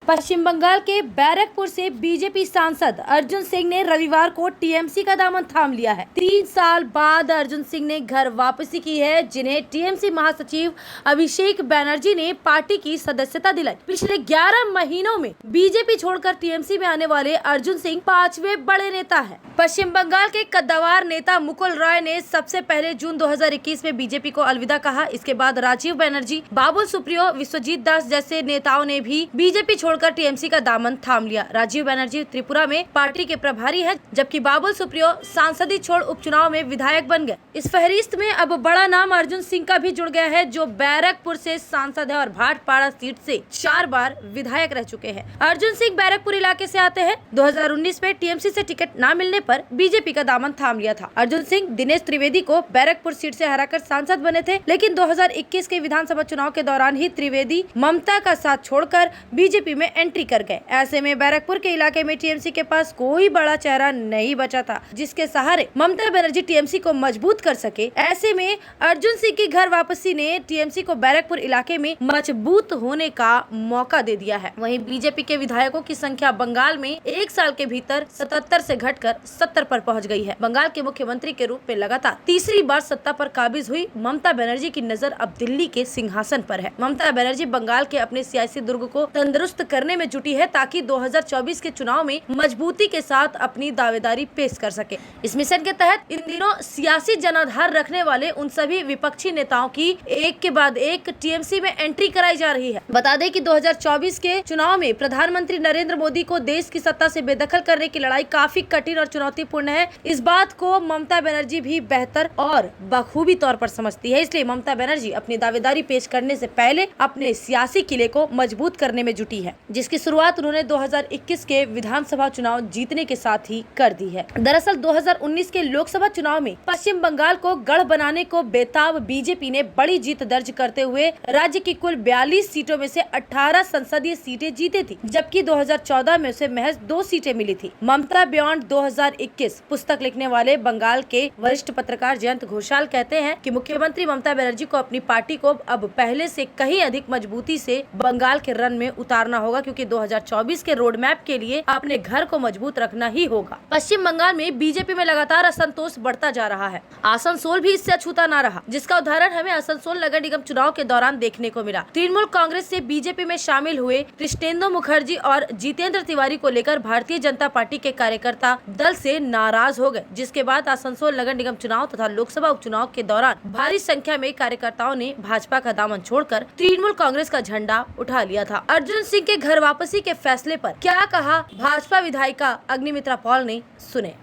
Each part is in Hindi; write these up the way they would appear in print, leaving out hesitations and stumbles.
पश्चिम बंगाल के बैरकपुर से बीजेपी सांसद अर्जुन सिंह ने रविवार को टीएमसी का दामन थाम लिया है। 3 साल बाद अर्जुन सिंह ने घर वापसी की है, जिन्हें टीएमसी महासचिव अभिषेक बनर्जी ने पार्टी की सदस्यता दिलाई। पिछले 11 महीनों में बीजेपी छोड़कर टीएमसी में आने वाले अर्जुन सिंह 5वें बड़े नेता है। पश्चिम बंगाल के कद्दावर नेता मुकुल रॉय ने सबसे पहले जून 2021 में बीजेपी को अलविदा कहा। इसके बाद राजीव बनर्जी, बाबुल सुप्रियो, विश्वजीत दास जैसे नेताओं ने भी बीजेपी छोड़कर टीएमसी का दामन थाम लिया। राजीव बनर्जी त्रिपुरा में पार्टी के प्रभारी हैं, जबकि बाबुल सुप्रियो सांसदीय छोड़ उपचुनाव में विधायक बन गए। इस फहरिस्त में अब बड़ा नाम अर्जुन सिंह का भी जुड़ गया है, जो बैरकपुर से सांसद है और भाटपाड़ा सीट से 4 बार विधायक रह चुके हैं। अर्जुन सिंह बैरकपुर इलाके से आते हैं। 2019 में टीएमसी से टिकट न मिलने पर बीजेपी का दामन थाम लिया था। अर्जुन सिंह दिनेश त्रिवेदी को बैरकपुर सीट से हराकर सांसद बने थे, लेकिन 2021 के विधानसभा चुनाव के दौरान ही त्रिवेदी ममता का साथ छोड़कर बीजेपी में एंट्री कर गए। ऐसे में बैरकपुर के इलाके में टीएमसी के पास कोई बड़ा चेहरा नहीं बचा था, जिसके सहारे ममता बनर्जी टीएमसी को मजबूत कर सके। ऐसे में अर्जुन सिंह की घर वापसी ने टीएमसी को बैरकपुर इलाके में मजबूत होने का मौका दे दिया है। वहीं बीजेपी के विधायकों की संख्या बंगाल में 1 साल के भीतर 77 से घटकर 70 पर पहुंच गई है। बंगाल के मुख्यमंत्री के रूप में लगातार तीसरी बार सत्ता पर काबिज हुई ममता बनर्जी की नजर अब दिल्ली के सिंहासन पर है। ममता बनर्जी बंगाल के अपने सियासी दुर्ग को तंदुरुस्त करने में जुटी है, ताकि 2024 के चुनाव में मजबूती के साथ अपनी दावेदारी पेश कर सके। इस मिशन के तहत इन दिनों सियासी जनाधार रखने वाले उन सभी विपक्षी नेताओं की एक के बाद एक टीएमसी में एंट्री कराई जा रही है। बता दें कि 2024 के चुनाव में प्रधानमंत्री नरेंद्र मोदी को देश की सत्ता से बेदखल करने की लड़ाई काफी कठिन और चुनौतीपूर्ण है। इस बात को ममता बनर्जी भी बेहतर और बखूबी तौर पर समझती है। इसलिए ममता बनर्जी अपनी दावेदारी पेश करने से पहले अपने सियासी किले को मजबूत करने में जुटी है, जिसकी शुरुआत उन्होंने 2021 के विधानसभा चुनाव जीतने के साथ ही कर दी है। दरअसल 2019 के लोकसभा चुनाव में पश्चिम बंगाल को गढ़ बनाने को बेताब बीजेपी ने बड़ी जीत दर्ज करते हुए राज्य की कुल 42 सीटों में से 18 संसदीय सीटें जीती थी, जबकि 2014 में उसे महज 2 सीटें मिली थी। ममता बियॉन्ड 2021 पुस्तक लिखने वाले बंगाल के वरिष्ठ पत्रकार जयंत घोषाल कहते हैं कि मुख्यमंत्री ममता बनर्जी को अपनी पार्टी को अब पहले से कहीं अधिक मजबूती से बंगाल के रन में उतारना होगा, क्योंकि 2024 के रोड मैप के लिए अपने घर को मजबूत रखना ही होगा। पश्चिम बंगाल में बीजेपी में लगातार असंतोष बढ़ता जा रहा है। आसनसोल भी इससे अछूता न रहा, जिसका उदाहरण हमें आसनसोल नगर निगम चुनाव के दौरान देखने को मिला। तृणमूल कांग्रेस से बीजेपी में शामिल हुए कृष्णेंदु मुखर्जी और जितेंद्र तिवारी को लेकर भारतीय जनता पार्टी के कार्यकर्ता दल से नाराज हो गए, जिसके बाद आसनसोल नगर निगम चुनाव तथा लोकसभा उपचुनाव के दौरान भारी संख्या में कार्यकर्ताओं ने भाजपा का दामन छोड़कर तृणमूल कांग्रेस का झंडा उठा लिया था। अर्जुन सिंह के घर वापसी के फैसले पर क्या कहा भाजपा विधायिका अग्निमित्रा पॉल ने, सुने।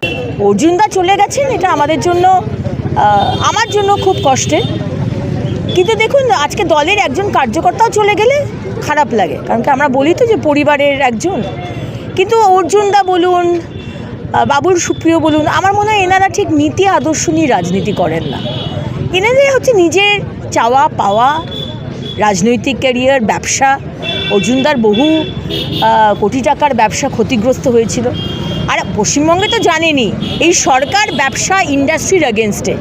अर्जुन दा चले গেছেন, এটা আমাদের জন্য আমার জন্য খুব কষ্টের, কিন্তু দেখুন আজকে দলের একজন কার্যকর্তাও চলে গেলে খারাপ লাগে, কারণ কি আমরা বলি তো যে পরিবারের একজন, কিন্তু অর্জুন দা বলুন, বাবুল সুপ্রিয় বলুন, আমার মনে হয় এনারা ঠিক নীতি আদর্শ নিয়ে রাজনীতি করেন না। এনাদের হচ্ছে নিজের চাওয়া পাওয়া, রাজনৈতিক ক্যারিয়ার, ব্যবসা। অর্জুনদার বহু কোটি টাকার ব্যবসা ক্ষতিগ্রস্ত হয়েছিল। আর পশ্চিমবঙ্গে তো জানেনই এই সরকার ব্যবসা ইন্ডাস্ট্রির এগেনস্টে।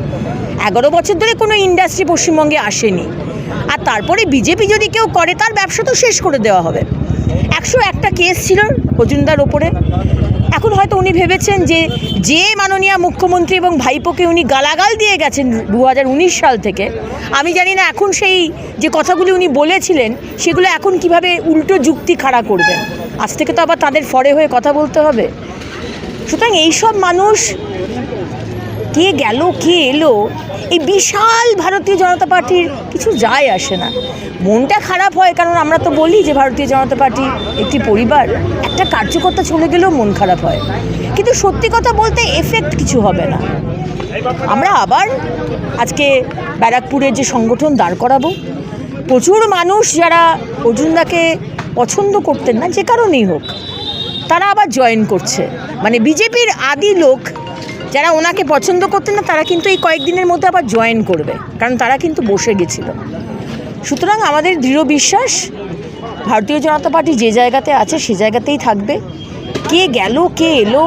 11 বছর ধরে কোনো ইন্ডাস্ট্রি পশ্চিমবঙ্গে আসেনি। আর তারপরে বিজেপি যদি কেউ করে তার ব্যবসা তো শেষ করে দেওয়া হবে। 101টা কেস ছিল অর্জুনদার ওপরে। এখন হয়তো উনি ভেবেছেন যে মাননীয় মুখ্যমন্ত্রী এবং ভাইপোকে উনি গালাগাল দিয়ে গেছেন 2019 সাল থেকে, আমি জানি না এখন সেই যে কথাগুলি উনি বলেছিলেন সেগুলো এখন কিভাবে উল্টো যুক্তি খাড়া করবেন। আজ থেকে তো আবার তাদের ফরে হয়ে কথা বলতে হবে। সুতরাং এইসব মানুষ কে গেল কে এলো এই বিশাল ভারতীয় জনতা পার্টির কিছু যায় আসে না। মনটা খারাপ হয়, কারণ আমরা তো বলি যে ভারতীয় জনতা পার্টি একটি পরিবার। একটা কার্যকর্তা চলে গেলেও মন খারাপ হয়, কিন্তু সত্যি কথা বলতে এফেক্ট কিছু হবে না। আমরা আবার আজকে ব্যারাকপুরের যে সংগঠন দাঁড় করাবো, প্রচুর মানুষ যারা অর্জুনদাকে পছন্দ করতেন না যে কারণেই হোক, তারা আবার জয়েন করছে। মানে বিজেপির আদি লোক যারা ওনাকে পছন্দ করতেন না, তারা কিন্তু এই কয়েকদিনের মধ্যে আবার জয়েন করবে, কারণ তারা কিন্তু বসে গেছিল। সুতরাং আমাদের দৃঢ় বিশ্বাস ভারতীয় জনতা পার্টি যে জায়গাতে আছে সে জায়গাতেই থাকবে। কে গেল কে এলো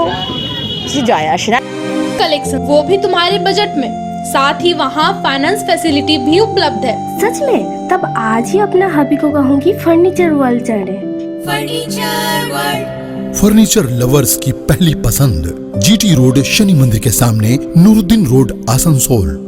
কিছু যায় আসে না। कलेक्शन वो भी तुम्हारे बजट में, साथ ही वहाँ फाइनेंस फैसिलिटी भी उपलब्ध है। सच में? तब आज ही अपना हबी को कहूँगी फर्नीचर वर्ल्ड चढ़े। Furniture world. फर्नीचर लवर्स की पहली पसंद, जीटी रोड, शनि मंदिर के सामने, नूरुद्दीन रोड, आसनसोल।